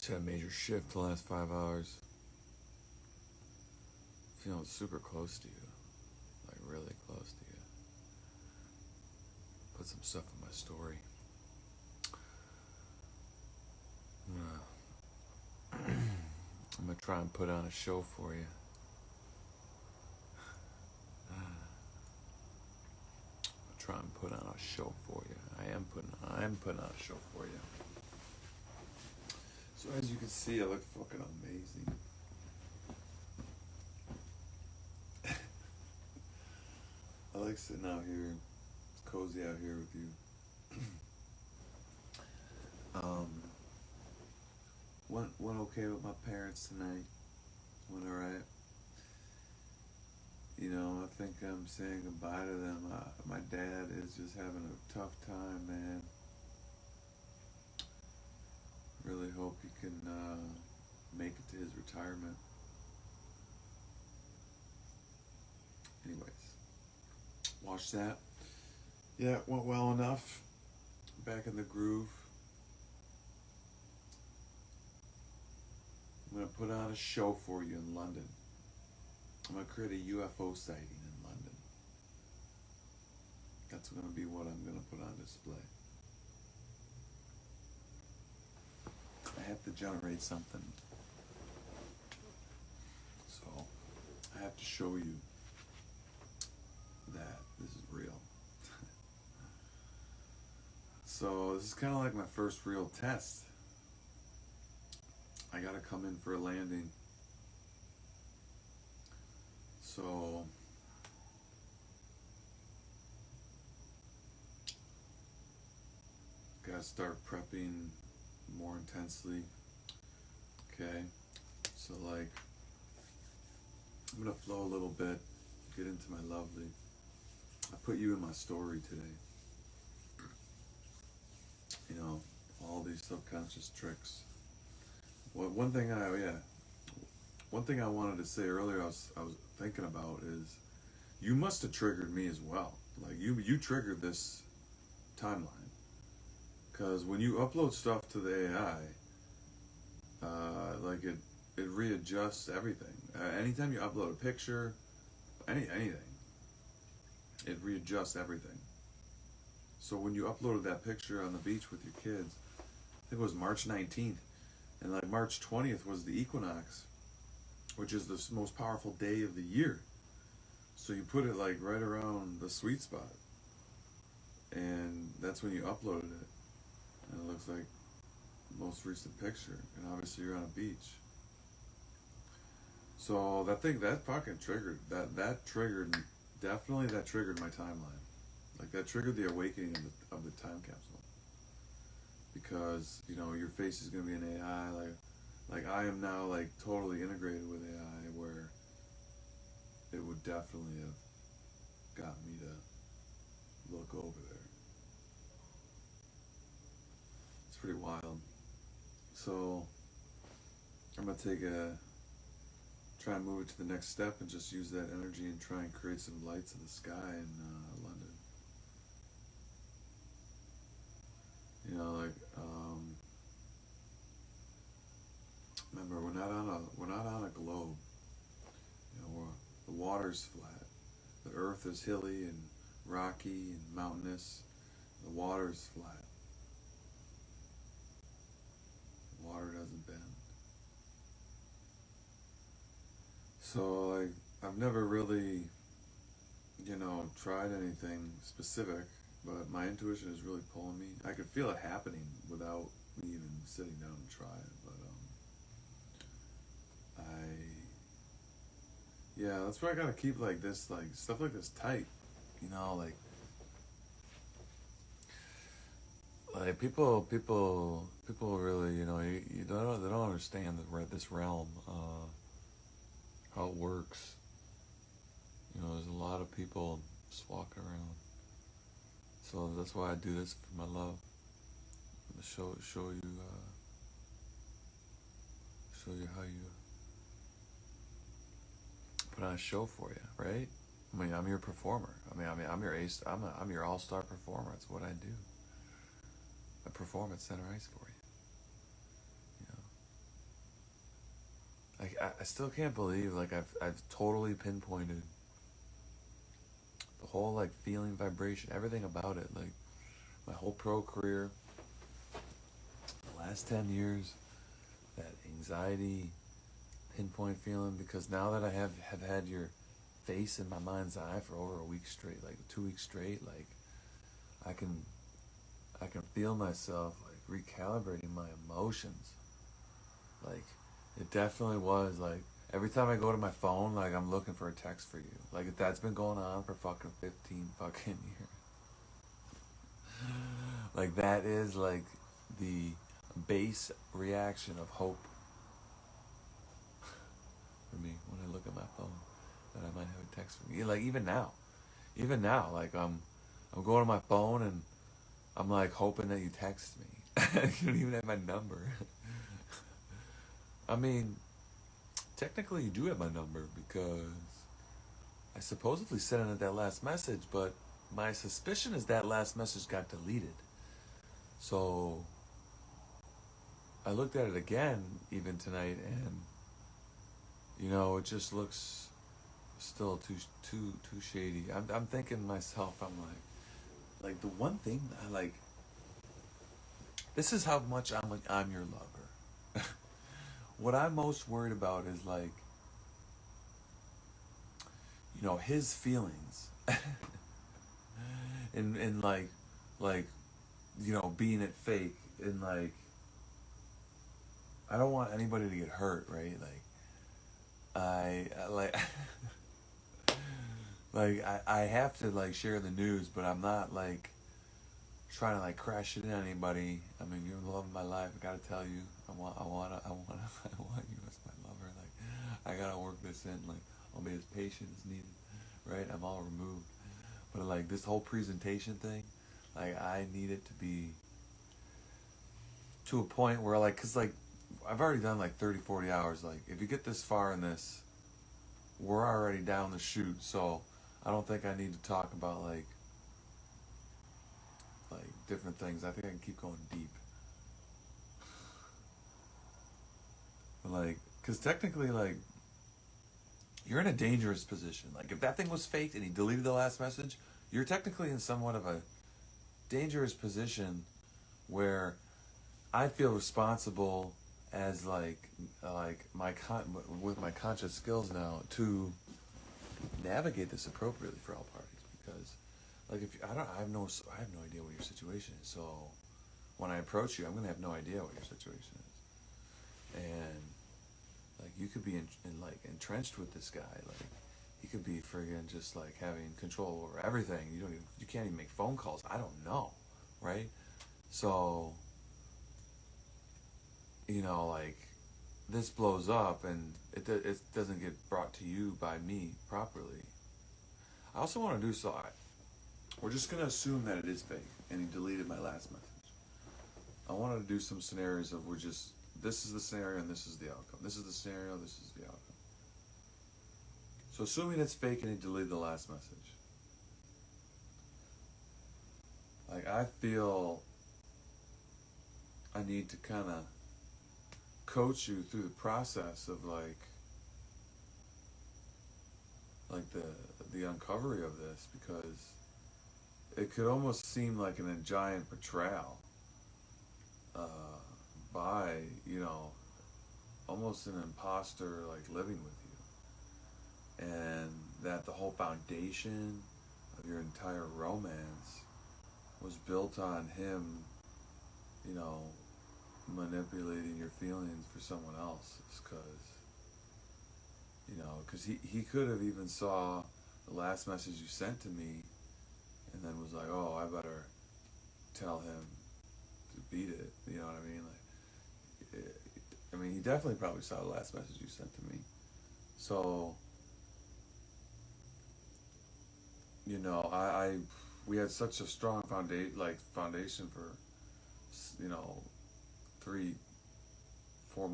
Just had a major shift the last 5 hours. Feeling super close to you. Like really close to you. Put some stuff in my story. I'm gonna try and put on a show for you. Try and put on a show for you. I am putting on a show for you. So as you can see, I look fucking amazing. I like sitting out here. It's cozy out here with you. Went okay with my parents tonight. Went alright. You know, I think I'm saying goodbye to them. My dad is just having a tough time, man. Really hope he can make it to his retirement. Anyways, watch that. Yeah, it went well enough. Back in the groove. I'm going to put on a show for you in London. I'm going to create a UFO sighting in London. That's going to be what I'm going to put on display. I have to generate something. So, I have to show you that this is real. So, this is kind of like my first real test. I gotta come in for a landing. So gotta start prepping more intensely. Okay, so like I'm gonna flow a little bit, get into my lovely. I put you in my story today. You know, all these subconscious tricks. Well, one thing I wanted to say earlier, I was thinking about is, you must have triggered me as well. Like you triggered this timeline, because when you upload stuff to the AI, like it readjusts everything. Anytime you upload a picture, anything, it readjusts everything. So when you uploaded that picture on the beach with your kids, I think it was March 19th. And like March 20th was the equinox, which is the most powerful day of the year. So you put it like right around the sweet spot. And that's when you uploaded it. And it looks like the most recent picture. And obviously you're on a beach. So that fucking triggered, that triggered my timeline. Like that triggered the awakening of the time capsule. Because, you know, your face is going to be an AI, like I am now like totally integrated with AI, where it would definitely have got me to look over there. It's pretty wild. So I'm going to try and move it to the next step and just use that energy and try and create some lights in the sky in London. You know, like, remember, we're not on a globe. You know, the water's flat. The earth is hilly and rocky and mountainous. The water's flat. The water doesn't bend. So, like, I've never really, you know, tried anything specific. But my intuition is really pulling me. I could feel it happening without me even sitting down and try it. But that's why I gotta keep like this, like stuff like this tight. You know, like people really, you know, they don't understand this realm, how it works. You know, there's a lot of people just walking around. So that's why I do this for my love. To show you how you put on a show for you, right? I mean, I'm your performer. I'm your ace. I'm your all-star performer. That's what I do. A performance center ice for you. You know, like I still can't believe like I've totally pinpointed the whole like feeling, vibration, everything about it. Like my whole pro career, the last 10 years, that anxiety, pinpoint feeling, because now that I have had your face in my mind's eye for over a week straight, like 2 weeks straight, like I can feel myself like recalibrating my emotions. Like it definitely was like every time I go to my phone, like I'm looking for a text for you. Like that's been going on for fucking 15 fucking years. Like that is like the base reaction of hope for me when I look at my phone, that I might have a text from you. Like even now, like I'm going to my phone and I'm like hoping that you text me. You don't even have my number. I mean, technically you do have my number because I supposedly sent it that last message, but my suspicion is that last message got deleted. So I looked at it again even tonight, and you know it just looks still too shady. I'm thinking to myself, I'm like the one thing I like. This is how much I'm your lover. What I'm most worried about is like, you know, his feelings, and like, you know, being it fake, and like, I don't want anybody to get hurt, right? Like, I like, like I have to like share the news, but I'm not like trying to like crash it in on anybody. I mean, you're the love of my life. I gotta tell you, I want you as my lover. Like, I gotta work this in. Like, I'll be as patient as needed, right? I'm all removed, but like this whole presentation thing, like I need it to be to a point where like, cause like I've already done like 30, 40 hours. Like, if you get this far in this, we're already down the chute. So I don't think I need to talk about like different things. I think I can keep going deep. But like, cause technically, like, you're in a dangerous position. Like, if that thing was faked and he deleted the last message, you're technically in somewhat of a dangerous position where I feel responsible as like with my conscious skills now to navigate this appropriately for all parties, because like if you, I have no idea what your situation is. So when I approach you, I'm gonna have no idea what your situation is, and like you could be in like entrenched with this guy. Like he could be friggin' just like having control over everything. You can't even make phone calls. I don't know, right? So you know, like this blows up and it doesn't get brought to you by me properly. I also want to do so. We're just gonna assume that it is fake and he deleted my last message. I wanted to do some scenarios of this is the scenario and this is the outcome. This is the scenario, this is the outcome. So assuming it's fake and he deleted the last message, like I feel I need to kind of coach you through the process of like the uncovery of this, because it could almost seem like a giant betrayal by, you know, almost an imposter like living with you, and that the whole foundation of your entire romance was built on him, you know, manipulating your feelings for someone else. Because, you know, because he could have even saw the last message you sent to me and then was like, oh, I better tell him to beat it. You know what I mean? Like, I mean, he definitely probably saw the last message you sent to me. So, you know, we had such a strong foundation for, you know, 3-4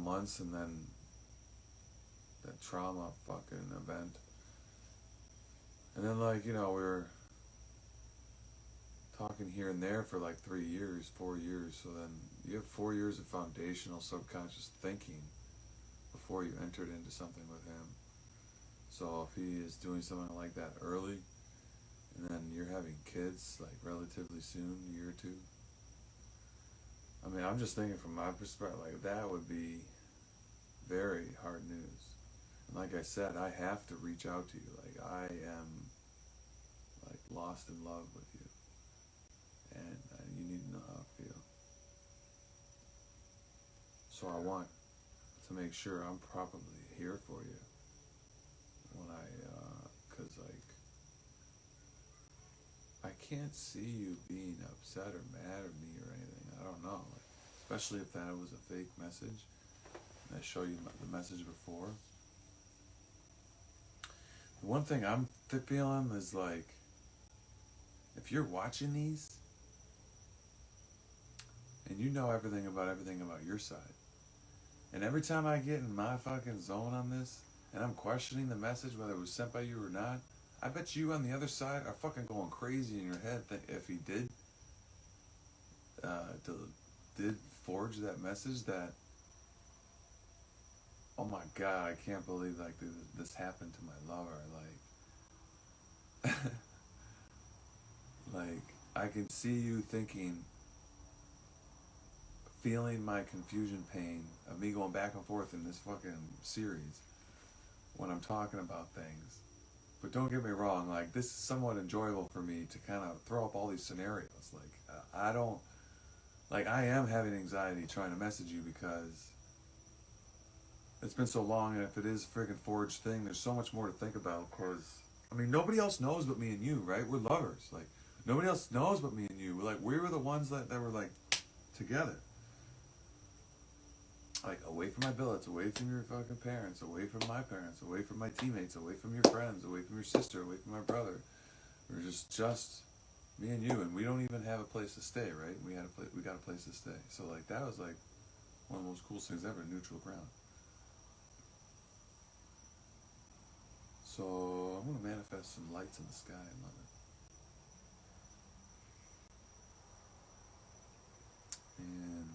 months, and then that trauma fucking event. And then, like, you know, we were talking here and there for like 3 years, 4 years. So then you have 4 years of foundational subconscious thinking before you entered into something with him. So if he is doing something like that early, and then you're having kids like relatively soon, a year or two. I mean, I'm just thinking from my perspective, like that would be very hard news. And like I said, I have to reach out to you. Like I am like lost in love with you, and you need to know how I feel. So I want to make sure I'm properly here for you when cause like I can't see you being upset or mad at me or anything. I don't know, like, especially if that was a fake message. And I show you the message before. The one thing I'm feeling is like, if you're watching these and you know everything about your side, and every time I get in my fucking zone on this and I'm questioning the message whether it was sent by you or not, I bet you on the other side are fucking going crazy in your head if he did forge that message, that, oh my god, I can't believe like this happened to my lover, like like I can see you thinking, feeling my confusion pain of me going back and forth in this fucking series when I'm talking about things. But don't get me wrong, like this is somewhat enjoyable for me to kind of throw up all these scenarios. Like I don't, like I am having anxiety trying to message you because it's been so long, and if it is a freaking forged thing, there's so much more to think about. Because I mean, nobody else knows but me and you, right? We're lovers. Like nobody else knows but me and you. We were the ones that were like together. Like away from my billets, away from your fucking parents, away from my parents, away from my teammates, away from your friends, away from your sister, away from my brother. We're just me and you, and we don't even have a place to stay, right? We got a place to stay. So like that was like one of the most cool things ever, neutral ground. So I'm gonna manifest some lights in the sky and love it. And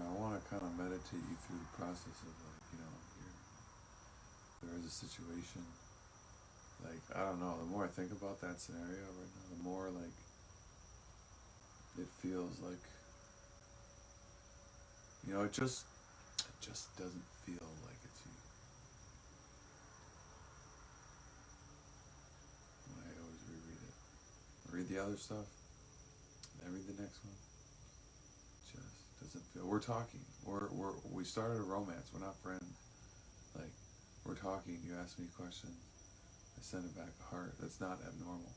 I want to kind of meditate you through the process of like, there is a situation. Like, I don't know, the more I think about that scenario right now, the more like it feels like, it just doesn't feel like it's you. And I always reread it. I read the other stuff, I read the next one. Just doesn't feel. We're talking. We started a romance. We're not friends. Like, we're talking. You ask me a question. I send it back a heart. That's not abnormal.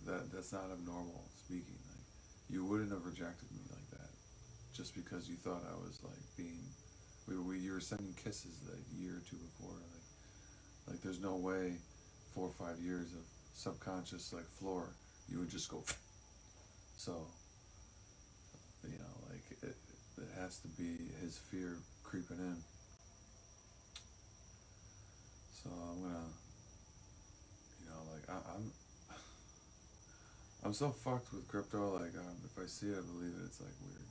That's not abnormal speaking. Like, you wouldn't have rejected me like that, just because you thought I was like being. You were sending kisses like a year or two before. Like there's no way 4 or 5 years of subconscious like floor you would just go. So. Like it has to be his fear creeping in. So I'm gonna, like I'm so fucked with crypto. Like if I see it, I believe it. It's like weird.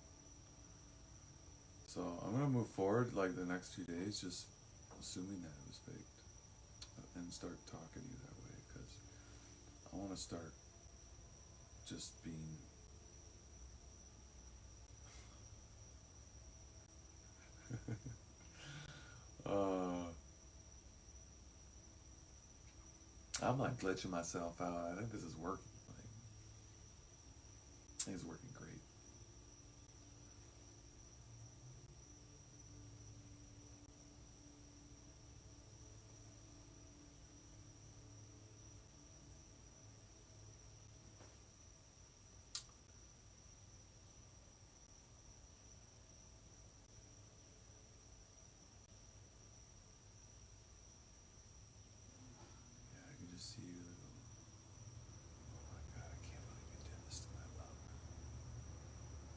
So I'm gonna move forward like the next few days, just assuming that it was faked, and start talking to you that way, because I want to start just being. I'm like glitching myself out. I think this is working. I think it's working great. See you. Oh my god, I can't believe you did this to my love.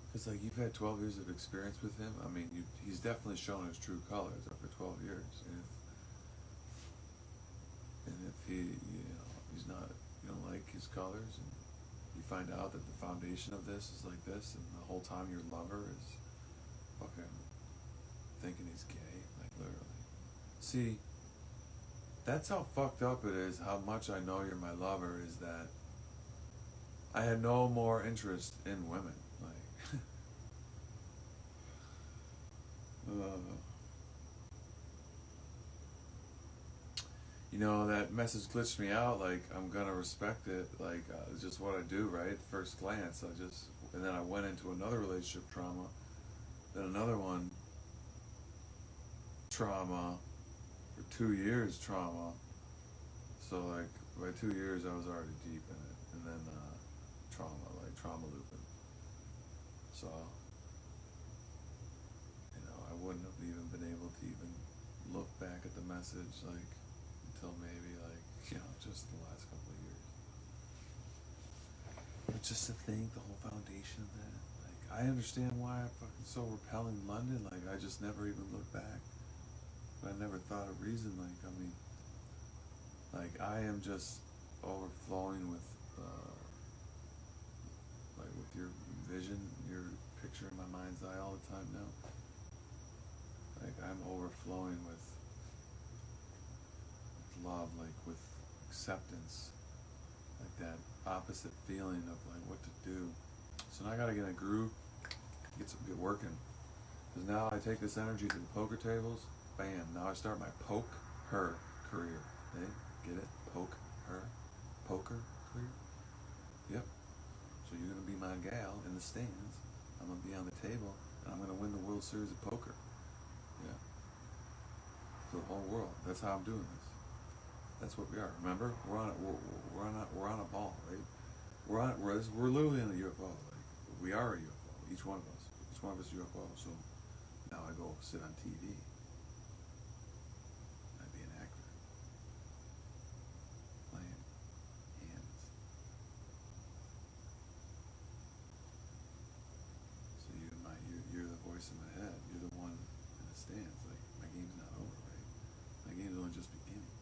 Because like you've had 12 years of experience with him. I mean, he's definitely shown his true colors over 12 years. And if he, he's not, you don't like his colors, and you find out that the foundation of this is like this, and the whole time your lover is fucking thinking he's gay, like literally. See, that's how fucked up it is, how much I know you're my lover, is that I had no more interest in women. Like, you know, that message glitched me out. Like, I'm gonna respect it. Like, it's just what I do, right? First glance, and then I went into another relationship trauma, then another one, trauma, for 2 years trauma. So like, by 2 years I was already deep in it, and then trauma looping. So, you know, I wouldn't have even been able to even look back at the message, like, until maybe, like, you know, just the last couple of years. But just to think, the whole foundation of that, like, I understand why I'm fucking so repelling London, like, I just never even looked back. But I never thought of reason, like, I mean, like, I am just overflowing with, like, with your vision, your picture in my mind's eye all the time now. Like, I'm overflowing with love, like, with acceptance, like that opposite feeling of, like, what to do. So now I gotta get in a groove, get working. Because now I take this energy to the poker tables, bam, now I start my poke her career. Hey, get it? Poke her? Poker career? Yep. So you're gonna be my gal in the stands, I'm gonna be on the table, and I'm gonna win the World Series of Poker. Yeah. For the whole world. That's how I'm doing this. That's what we are. Remember, we're on a ball, right? We're literally in a UFO. Like, we are a UFO. Each one of us is a UFO. So now I go sit on TV. I'd be an actor, playing hands. So you're the voice in my head. You're the one in the stands. Like, my game's not over, right? My game's only just beginning.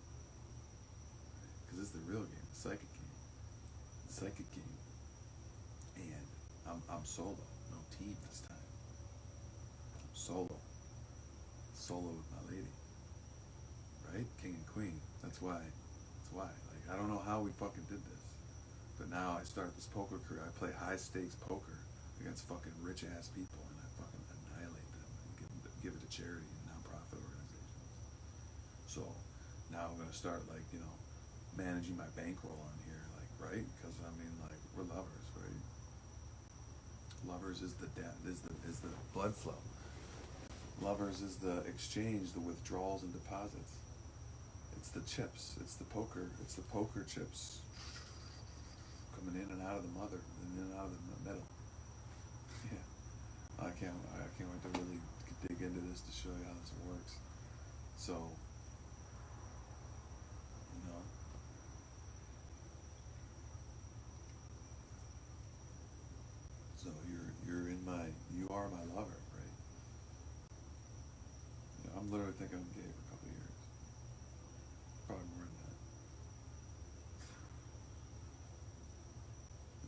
Because it's the real game, the psychic game. The psychic game. And I'm solo, no team this time. I'm solo. Solo with my lady. Right? King and queen. That's why. Like, I don't know how we fucking did this. But now I start this poker career. I play high stakes poker against fucking rich ass people, and I fucking annihilate them and give it to charity and nonprofit organizations. So now I'm gonna start, like, you know, managing my bankroll on here, like, right? Because I mean, like, we're lovers, right? Lovers is the blood flow. Lovers is the exchange, the withdrawals and deposits. It's the chips. It's the poker chips coming in and out of the mother, and in and out of the middle. Yeah, I can't wait to really dig into this to show you how this works. So, you know. So you are my lover, right? You know, I'm literally thinking I'm gay for a couple of years. Probably more than that.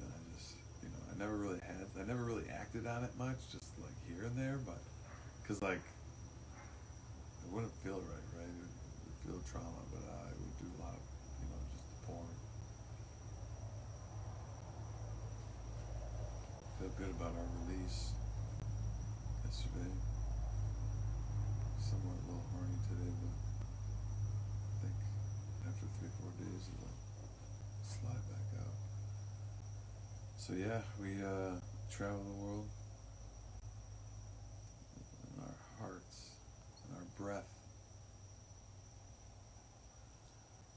And I just, you know, I never really acted on it much, just like here and there, but, cause like, it wouldn't feel right? It would feel trauma, but I would do a lot of, you know, just porn. Feel good about our release yesterday. Somewhat a little horny today, but I think after 3-4 days it'll slide back out. So yeah, we travel the world in our hearts and our breath.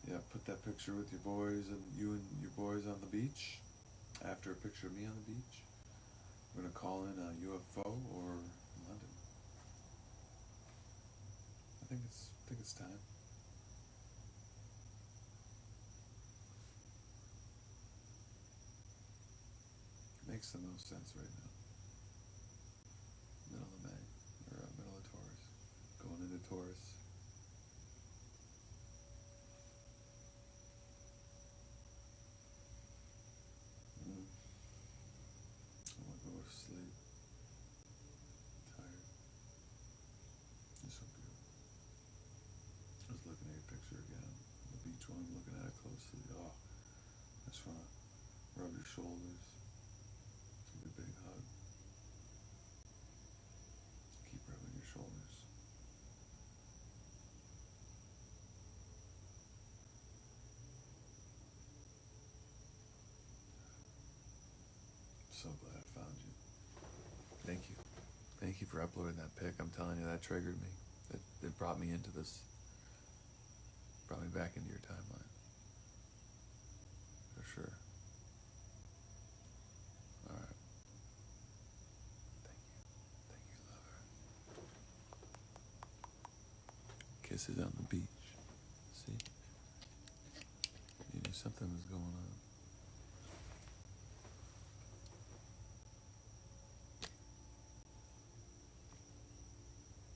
Yeah, put that picture with your boys and you and your boys on the beach. After a picture of me on the beach. We're gonna call in a UFO or London. I think it's time. It makes the most sense right now. Middle of May, or middle of Taurus, going into Taurus. primary picture again. The beach one, looking at it closely. Oh, I just want to rub your shoulders. Give you a big hug. Keep rubbing your shoulders. So glad I found you. Thank you. Thank you for uploading that pic. I'm telling you, that triggered me. It brought me into this. Brought me back into your timeline. For sure. Alright. Thank you. Thank you, lover. Kisses on the beach. See? You knew something was going on.